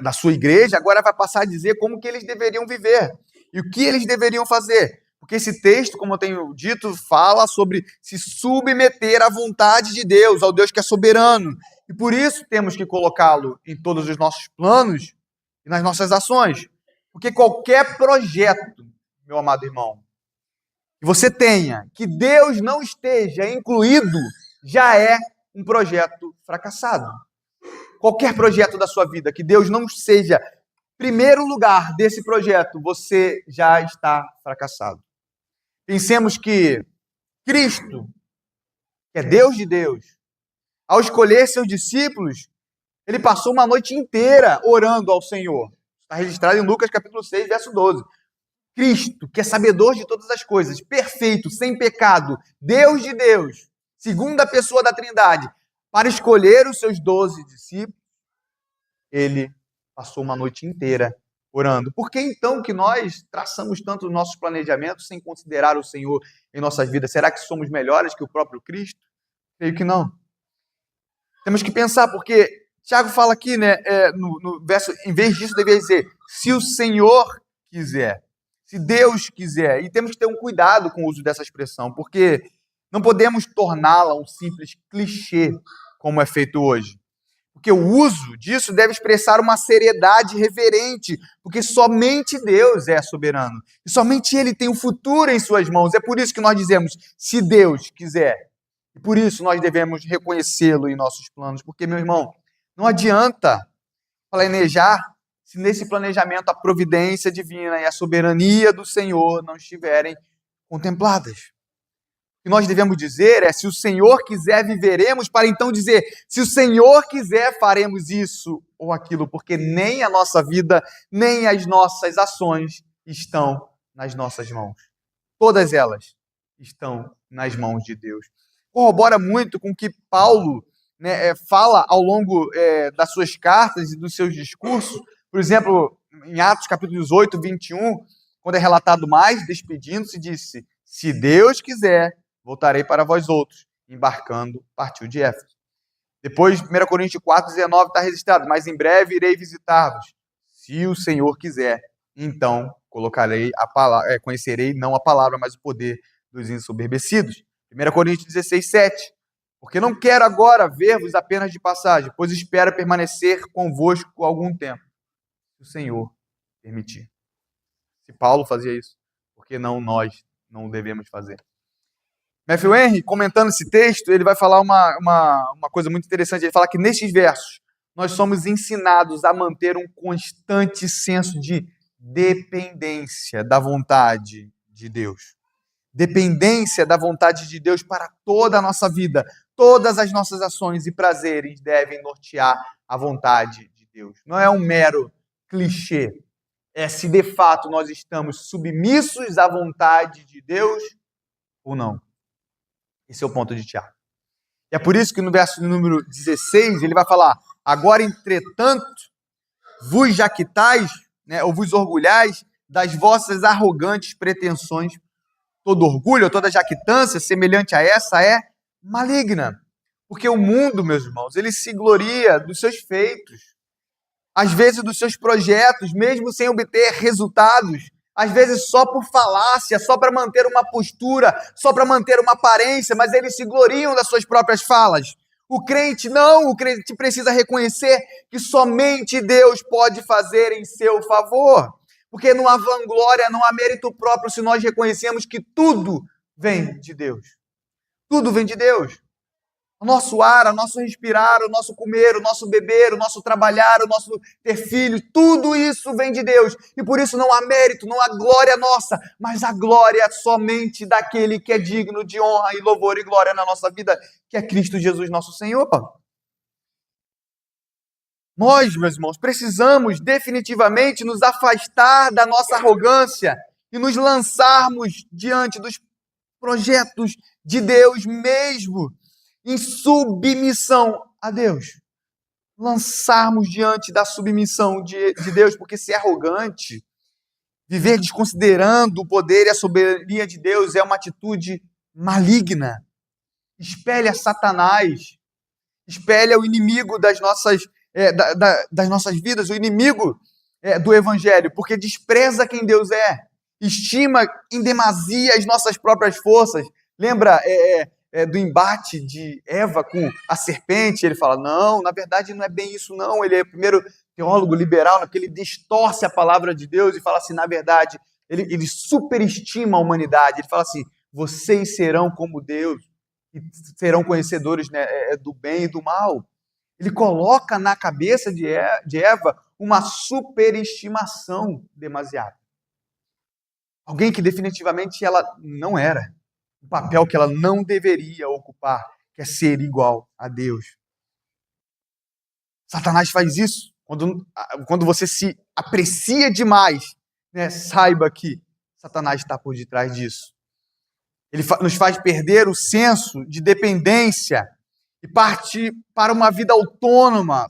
da sua igreja, agora vai passar a dizer como que eles deveriam viver e o que eles deveriam fazer. Porque esse texto, como eu tenho dito, fala sobre se submeter à vontade de Deus, ao Deus que é soberano. E por isso temos que colocá-lo em todos os nossos planos e nas nossas ações. Porque qualquer projeto, meu amado irmão, que você tenha, que Deus não esteja incluído, já é um projeto fracassado. Qualquer projeto da sua vida que Deus não seja primeiro lugar desse projeto, você já está fracassado. Pensemos que Cristo, que é Deus de Deus, ao escolher seus discípulos, ele passou uma noite inteira orando ao Senhor. Está registrado em Lucas capítulo 6, verso 12. Cristo, que é sabedor de todas as coisas, perfeito, sem pecado, Deus de Deus, segunda pessoa da Trindade, para escolher os seus 12 discípulos, ele passou uma noite inteira orando. Por que então que nós traçamos tanto os nossos planejamentos sem considerar o Senhor em nossas vidas? Será que somos melhores que o próprio Cristo? Creio que não. Temos que pensar, porque Tiago fala aqui, no verso, em vez disso, deveria dizer: se o Senhor quiser. Se Deus quiser. E temos que ter um cuidado com o uso dessa expressão, porque não podemos torná-la um simples clichê, como é feito hoje. Porque o uso disso deve expressar uma seriedade reverente, porque somente Deus é soberano. E somente Ele tem o futuro em suas mãos. É por isso que nós dizemos, se Deus quiser. E por isso nós devemos reconhecê-lo em nossos planos. Porque, meu irmão, não adianta planejar se nesse planejamento a providência divina e a soberania do Senhor não estiverem contempladas. O que nós devemos dizer é, se o Senhor quiser, viveremos, para então dizer, se o Senhor quiser, faremos isso ou aquilo, porque nem a nossa vida, nem as nossas ações estão nas nossas mãos. Todas elas estão nas mãos de Deus. Corrobora muito com o que Paulo fala ao longo das suas cartas e dos seus discursos. Por exemplo, em Atos capítulo 18, 21, quando é relatado mais, despedindo-se, disse, se Deus quiser, voltarei para vós outros, embarcando, partiu de Éfeso. Depois, 1 Coríntios 4, 19, está registrado, mas em breve irei visitar-vos, se o Senhor quiser, então conhecerei não a palavra, mas o poder dos ensoberbecidos. 1 Coríntios 16, 7, porque não quero agora ver-vos apenas de passagem, pois espero permanecer convosco algum tempo, se o Senhor permitir. Se Paulo fazia isso, por que não nós não devemos fazer? Matthew Henry, comentando esse texto, ele vai falar uma coisa muito interessante. Ele fala que nesses versos nós somos ensinados a manter um constante senso de dependência da vontade de Deus. Dependência da vontade de Deus para toda a nossa vida. Todas as nossas ações e prazeres devem nortear a vontade de Deus. Não é um mero clichê. É se de fato nós estamos submissos à vontade de Deus ou não. Esse é o ponto de Tiago. E é por isso que no verso número 16, ele vai falar, agora, entretanto, vos jactais, ou vos orgulhais das vossas arrogantes pretensões. Todo orgulho, toda jactância semelhante a essa é maligna. Porque o mundo, meus irmãos, ele se gloria dos seus feitos, às vezes dos seus projetos, mesmo sem obter resultados, às vezes só por falácia, só para manter uma postura, só para manter uma aparência, mas eles se gloriam das suas próprias falas. O crente não, o crente precisa reconhecer que somente Deus pode fazer em seu favor. Porque não há vanglória, não há mérito próprio se nós reconhecemos que tudo vem de Deus. Tudo vem de Deus. O nosso ar, o nosso respirar, o nosso comer, o nosso beber, o nosso trabalhar, o nosso ter filhos, tudo isso vem de Deus. E por isso não há mérito, não há glória nossa, mas a glória somente daquele que é digno de honra e louvor e glória na nossa vida, que é Cristo Jesus, nosso Senhor. Nós, meus irmãos, precisamos definitivamente nos afastar da nossa arrogância e nos lançarmos diante dos projetos de Deus mesmo, em submissão a Deus. Lançarmos diante da submissão de Deus, porque ser arrogante, viver desconsiderando o poder e a soberania de Deus é uma atitude maligna. Espelha Satanás, espelha o inimigo das nossas vidas, o inimigo do Evangelho, porque despreza quem Deus é, estima em demasia as nossas próprias forças. Lembra do embate de Eva com a serpente? Ele fala, não, na verdade não é bem isso não. Ele é o primeiro teólogo liberal, porque ele distorce a palavra de Deus e fala assim, na verdade, ele superestima a humanidade. Ele fala assim, vocês serão como Deus e serão conhecedores do bem e do mal. Ele coloca na cabeça de Eva uma superestimação demasiada. Alguém que definitivamente ela não era. Um papel que ela não deveria ocupar, que é ser igual a Deus. Satanás faz isso. Quando você se aprecia demais, saiba que Satanás está por detrás disso. Ele nos faz perder o senso de dependência e partir para uma vida autônoma,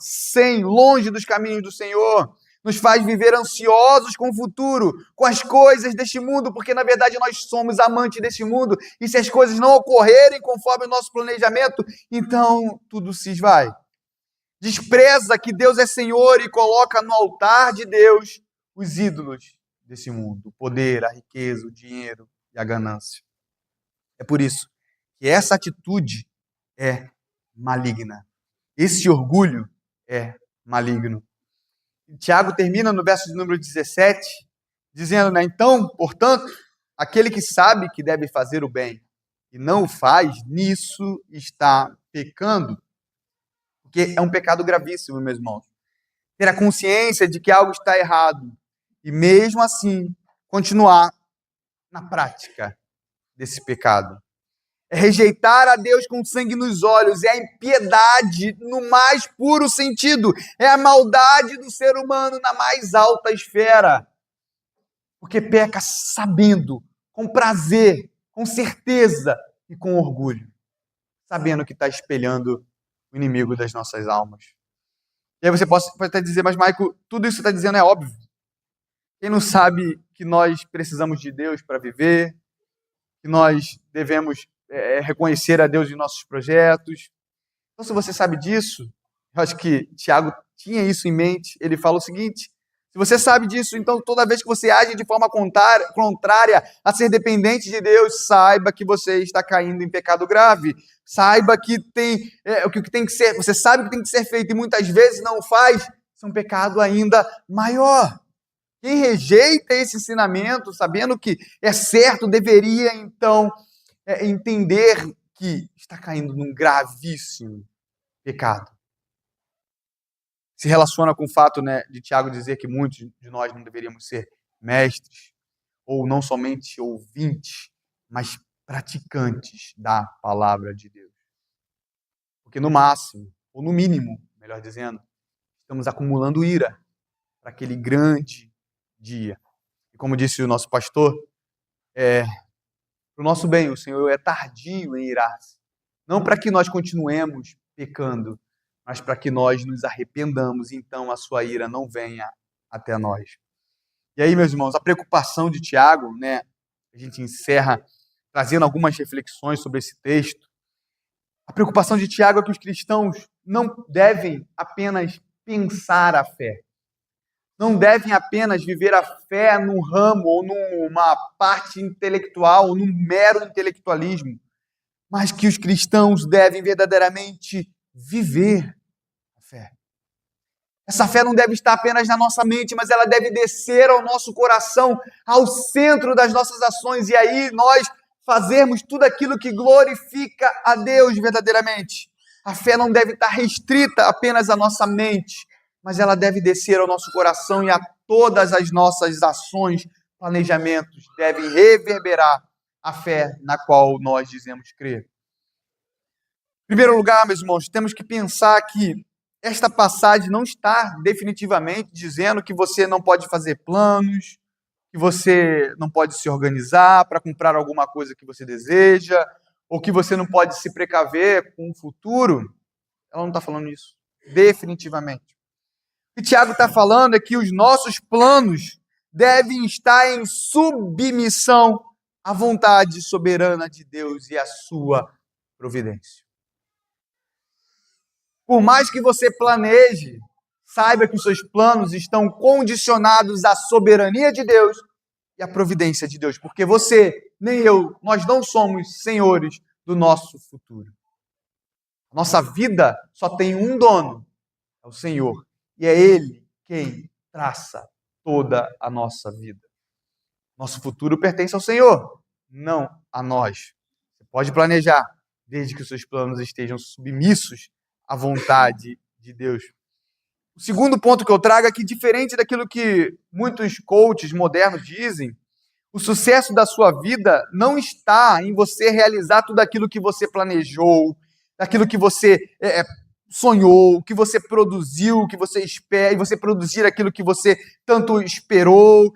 longe dos caminhos do Senhor. Nos faz viver ansiosos com o futuro, com as coisas deste mundo, porque na verdade nós somos amantes deste mundo, e se as coisas não ocorrerem conforme o nosso planejamento, então tudo se esvai. Despreza que Deus é Senhor e coloca no altar de Deus os ídolos desse mundo: o poder, a riqueza, o dinheiro e a ganância. É por isso que essa atitude é maligna. Esse orgulho é maligno. E Tiago termina no verso de número 17, dizendo, né, então, portanto, aquele que sabe que deve fazer o bem e não o faz, nisso está pecando. Porque é um pecado gravíssimo, meus irmãos. Ter a consciência de que algo está errado e mesmo assim continuar na prática desse pecado. É rejeitar a Deus com sangue nos olhos, é a impiedade no mais puro sentido, é a maldade do ser humano na mais alta esfera. Porque peca sabendo, com prazer, com certeza e com orgulho, sabendo que está espelhando o inimigo das nossas almas. E aí você pode até dizer, mas Maico, tudo isso que você está dizendo é óbvio. Quem não sabe que nós precisamos de Deus para viver, que nós devemos reconhecer a Deus em nossos projetos. Então, se você sabe disso, eu acho que Tiago tinha isso em mente. Ele fala o seguinte: se você sabe disso, então toda vez que você age de forma contrária a ser dependente de Deus, saiba que você está caindo em pecado grave. Saiba que o que tem que ser, você sabe o que tem que ser feito e muitas vezes não faz, isso é um pecado ainda maior. Quem rejeita esse ensinamento, sabendo que é certo, deveria então entender que está caindo num gravíssimo pecado. Se relaciona com o fato, né, de Tiago dizer que muitos de nós não deveríamos ser mestres, ou não somente ouvintes, mas praticantes da palavra de Deus. Porque no máximo, ou no mínimo, melhor dizendo, estamos acumulando ira para aquele grande dia. E como disse o nosso pastor, para o nosso bem, o Senhor é tardio em irar-se. Não para que nós continuemos pecando, mas para que nós nos arrependamos e então a sua ira não venha até nós. E aí, meus irmãos, a preocupação de Tiago, né, a gente encerra trazendo algumas reflexões sobre esse texto. A preocupação de Tiago é que os cristãos não devem apenas pensar a fé. Não devem apenas viver a fé num ramo ou numa parte intelectual, ou num mero intelectualismo, mas que os cristãos devem verdadeiramente viver a fé. Essa fé não deve estar apenas na nossa mente, mas ela deve descer ao nosso coração, ao centro das nossas ações, e aí nós fazermos tudo aquilo que glorifica a Deus verdadeiramente. A fé não deve estar restrita apenas à nossa mente, mas ela deve descer ao nosso coração e a todas as nossas ações, planejamentos, devem reverberar a fé na qual nós dizemos crer. Em primeiro lugar, meus irmãos, temos que pensar que esta passagem não está definitivamente dizendo que você não pode fazer planos, que você não pode se organizar para comprar alguma coisa que você deseja, ou que você não pode se precaver com o futuro. Ela não está falando isso, definitivamente. O que Tiago está falando é que os nossos planos devem estar em submissão à vontade soberana de Deus e à sua providência. Por mais que você planeje, saiba que os seus planos estão condicionados à soberania de Deus e à providência de Deus, porque você, nem eu, nós não somos senhores do nosso futuro. A nossa vida só tem um dono, é o Senhor. E é Ele quem traça toda a nossa vida. Nosso futuro pertence ao Senhor, não a nós. Você pode planejar, desde que os seus planos estejam submissos à vontade de Deus. O segundo ponto que eu trago é que, diferente daquilo que muitos coaches modernos dizem, o sucesso da sua vida não está em você realizar tudo aquilo que você planejou, aquilo que você sonhou, que você produziu, que você espera, e você produzir aquilo que você tanto esperou.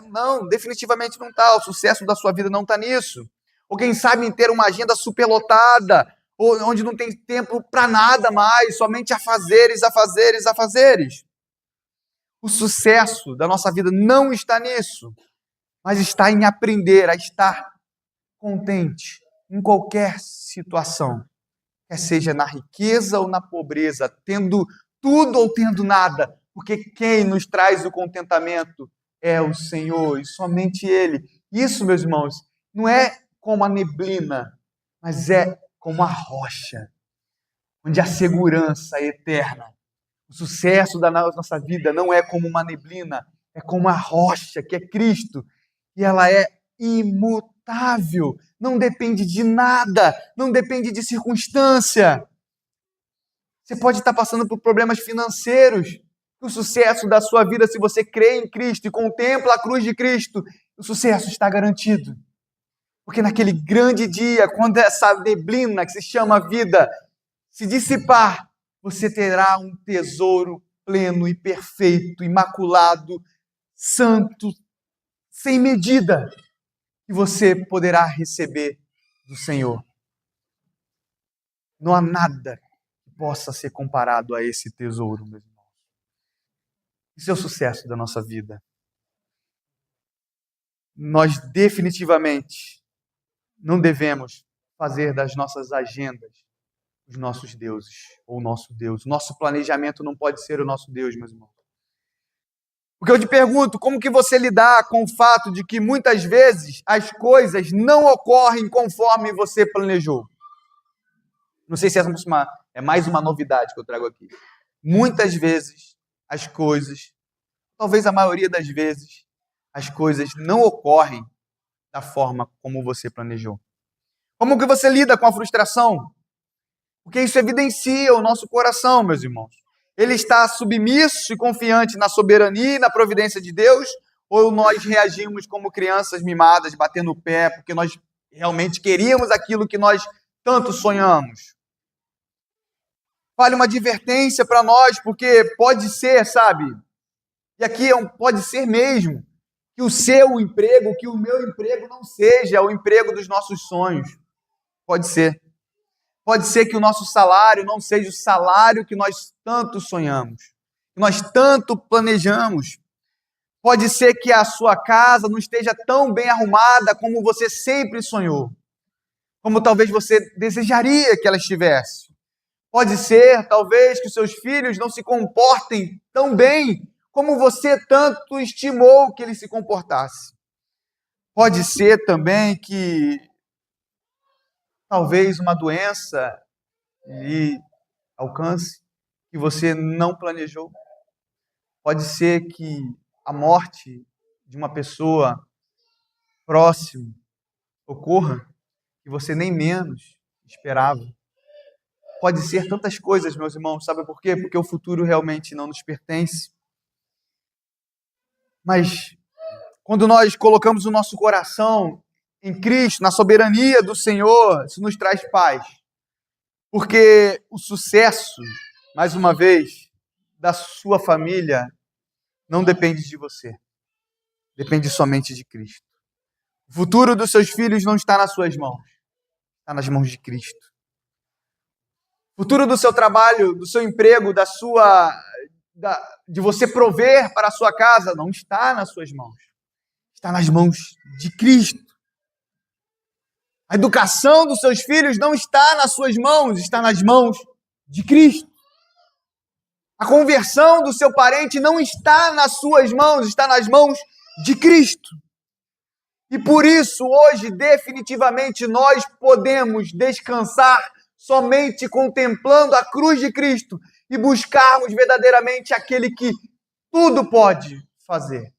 Não, definitivamente não está. O sucesso da sua vida não está nisso. Ou quem sabe em ter uma agenda superlotada, ou onde não tem tempo para nada mais, somente afazeres. O sucesso da nossa vida não está nisso, mas está em aprender a estar contente em qualquer situação. Quer seja na riqueza ou na pobreza, tendo tudo ou tendo nada, porque quem nos traz o contentamento é o Senhor e somente Ele. Isso, meus irmãos, não é como a neblina, mas é como a rocha, onde a segurança é eterna. O sucesso da nossa vida não é como uma neblina, é como a rocha, que é Cristo. E ela é imutável, não depende de nada, não depende de circunstância. Você pode estar passando por problemas financeiros. O sucesso da sua vida, se você crê em Cristo e contempla a cruz de Cristo, o sucesso está garantido. Porque naquele grande dia, quando essa neblina que se chama vida se dissipar, você terá um tesouro pleno e perfeito, imaculado, santo, sem medida, que você poderá receber do Senhor. Não há nada que possa ser comparado a esse tesouro, meus irmãos. Isso é o sucesso da nossa vida. Nós definitivamente não devemos fazer das nossas agendas os nossos deuses, ou o nosso Deus. Nosso planejamento não pode ser o nosso Deus, meus irmãos. Porque eu te pergunto, como que você lidar com o fato de que muitas vezes as coisas não ocorrem conforme você planejou? Não sei se essa é mais uma novidade que eu trago aqui. Muitas vezes as coisas, talvez a maioria das vezes, as coisas não ocorrem da forma como você planejou. Como que você lida com a frustração? Porque isso evidencia o nosso coração, meus irmãos. Ele está submisso e confiante na soberania e na providência de Deus, ou nós reagimos como crianças mimadas, batendo o pé, porque nós realmente queríamos aquilo que nós tanto sonhamos? Vale uma advertência para nós, porque pode ser, sabe? E aqui pode ser mesmo, que o seu emprego, que o meu emprego não seja o emprego dos nossos sonhos. Pode ser. Pode ser que o nosso salário não seja o salário que nós tanto sonhamos, que nós tanto planejamos. Pode ser que a sua casa não esteja tão bem arrumada como você sempre sonhou, como talvez você desejaria que ela estivesse. Pode ser, talvez, que os seus filhos não se comportem tão bem como você tanto estimou que eles se comportassem. Pode ser também que talvez uma doença lhe alcance que você não planejou. Pode ser que a morte de uma pessoa próxima ocorra que você nem menos esperava. Pode ser tantas coisas, meus irmãos, sabe por quê? Porque o futuro realmente não nos pertence. Mas quando nós colocamos o nosso coração em Cristo, na soberania do Senhor, isso nos traz paz. Porque o sucesso, mais uma vez, da sua família não depende de você. Depende somente de Cristo. O futuro dos seus filhos não está nas suas mãos. Está nas mãos de Cristo. O futuro do seu trabalho, do seu emprego, de você prover para a sua casa, não está nas suas mãos. Está nas mãos de Cristo. A educação dos seus filhos não está nas suas mãos, está nas mãos de Cristo. A conversão do seu parente não está nas suas mãos, está nas mãos de Cristo. E por isso, hoje, definitivamente, nós podemos descansar somente contemplando a cruz de Cristo e buscarmos verdadeiramente aquele que tudo pode fazer.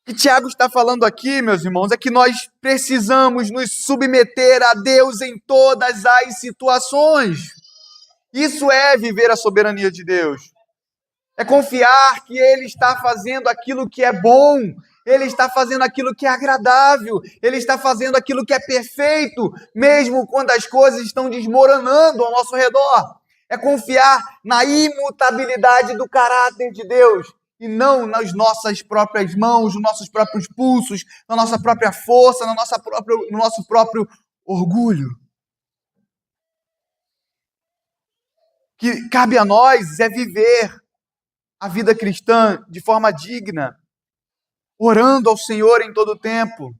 O que Tiago está falando aqui, meus irmãos, é que nós precisamos nos submeter a Deus em todas as situações. Isso é viver a soberania de Deus. É confiar que Ele está fazendo aquilo que é bom, Ele está fazendo aquilo que é agradável, Ele está fazendo aquilo que é perfeito, mesmo quando as coisas estão desmoronando ao nosso redor. É confiar na imutabilidade do caráter de Deus, e não nas nossas próprias mãos, nos nossos próprios pulsos, na nossa própria força, no nosso próprio orgulho. O que cabe a nós é viver a vida cristã de forma digna, orando ao Senhor em todo o tempo,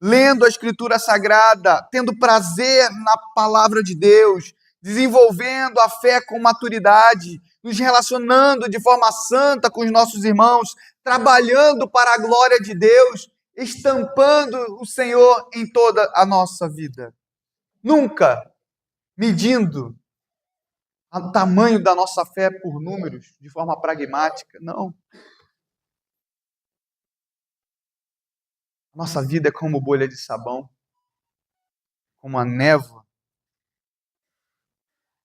lendo a Escritura Sagrada, tendo prazer na palavra de Deus, desenvolvendo a fé com maturidade, nos relacionando de forma santa com os nossos irmãos, trabalhando para a glória de Deus, estampando o Senhor em toda a nossa vida. Nunca medindo o tamanho da nossa fé por números, de forma pragmática, não. Nossa vida é como bolha de sabão, como a névoa.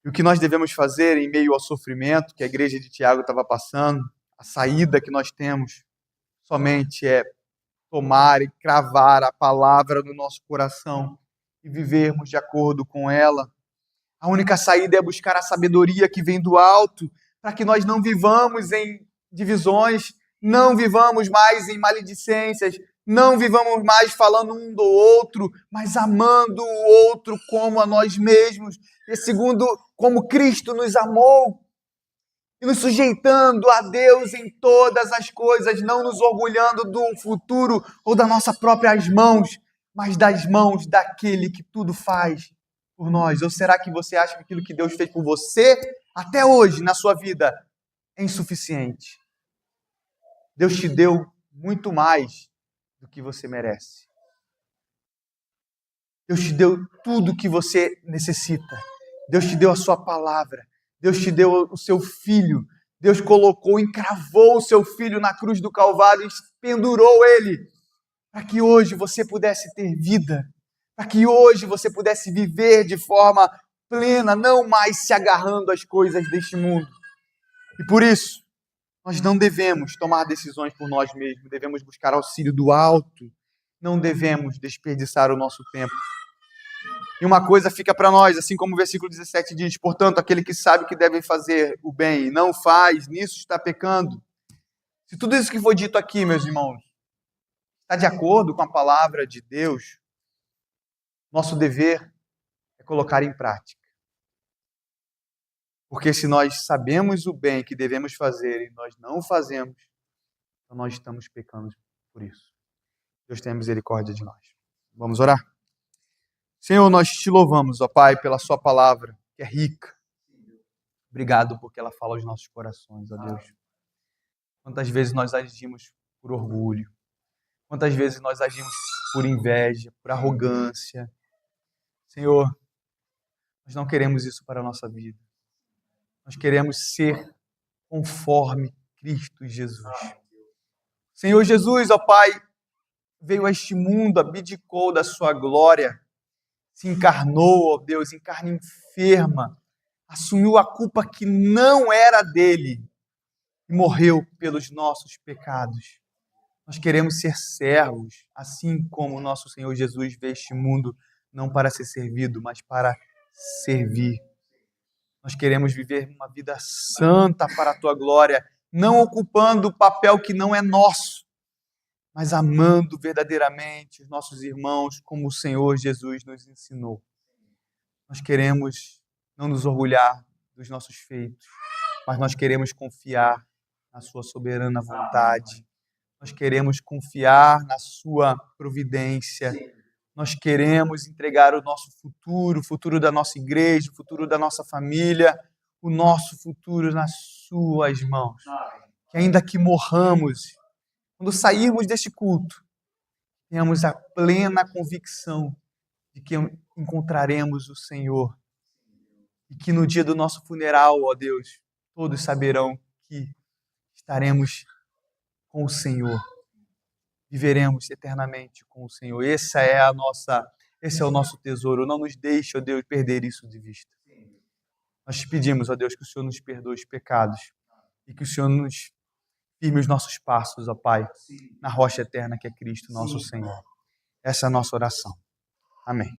E o que nós devemos fazer em meio ao sofrimento que a igreja de Tiago estava passando, a saída que nós temos, somente é tomar e cravar a palavra no nosso coração e vivermos de acordo com ela. A única saída é buscar a sabedoria que vem do alto, para que nós não vivamos em divisões, não vivamos mais em maledicências, não vivamos mais falando um do outro, mas amando o outro como a nós mesmos, e segundo como Cristo nos amou, e nos sujeitando a Deus em todas as coisas, não nos orgulhando do futuro ou das nossas próprias mãos, mas das mãos daquele que tudo faz por nós. Ou será que você acha que aquilo que Deus fez por você, até hoje, na sua vida, é insuficiente? Deus te deu muito mais do que você merece. Deus te deu tudo o que você necessita. Deus te deu a sua palavra. Deus te deu o seu filho. Deus colocou, encravou o seu filho na cruz do Calvário e pendurou ele para que hoje você pudesse ter vida, para que hoje você pudesse viver de forma plena, não mais se agarrando às coisas deste mundo. E por isso, nós não devemos tomar decisões por nós mesmos, devemos buscar auxílio do alto, não devemos desperdiçar o nosso tempo. E uma coisa fica para nós, assim como o versículo 17 diz: portanto, aquele que sabe que deve fazer o bem e não faz, nisso está pecando. Se tudo isso que foi dito aqui, meus irmãos, está de acordo com a palavra de Deus, nosso dever é colocar em prática. Porque se nós sabemos o bem que devemos fazer e nós não fazemos, então nós estamos pecando por isso. Deus tenha misericórdia de nós. Vamos orar? Senhor, nós te louvamos, ó Pai, pela sua palavra, que é rica. Obrigado porque ela fala aos nossos corações, ó Deus. Quantas vezes nós agimos por orgulho, quantas vezes nós agimos por inveja, por arrogância. Senhor, nós não queremos isso para a nossa vida. Nós queremos ser conforme Cristo Jesus. Senhor Jesus, ó Pai, veio a este mundo, abdicou da sua glória, se encarnou, ó Deus, em carne enferma, assumiu a culpa que não era dele e morreu pelos nossos pecados. Nós queremos ser servos, assim como o nosso Senhor Jesus veio a este mundo, não para ser servido, mas para servir. Nós queremos viver uma vida santa para a tua glória, não ocupando o papel que não é nosso, mas amando verdadeiramente os nossos irmãos como o Senhor Jesus nos ensinou. Nós queremos não nos orgulhar dos nossos feitos, mas nós queremos confiar na sua soberana vontade. Nós queremos confiar na sua providência. Nós queremos entregar o nosso futuro, o futuro da nossa igreja, o futuro da nossa família, o nosso futuro nas suas mãos. Que ainda que morramos, quando sairmos deste culto, tenhamos a plena convicção de que encontraremos o Senhor. E que no dia do nosso funeral, ó Deus, todos saberão que estaremos com o Senhor. Viveremos eternamente com o Senhor. Esse é o nosso tesouro. Não nos deixe, ó Deus, perder isso de vista. Nós te pedimos, ó Deus, que o Senhor nos perdoe os pecados e que o Senhor nos firme os nossos passos, ó Pai, na rocha eterna que é Cristo, nosso Senhor. Essa é a nossa oração. Amém.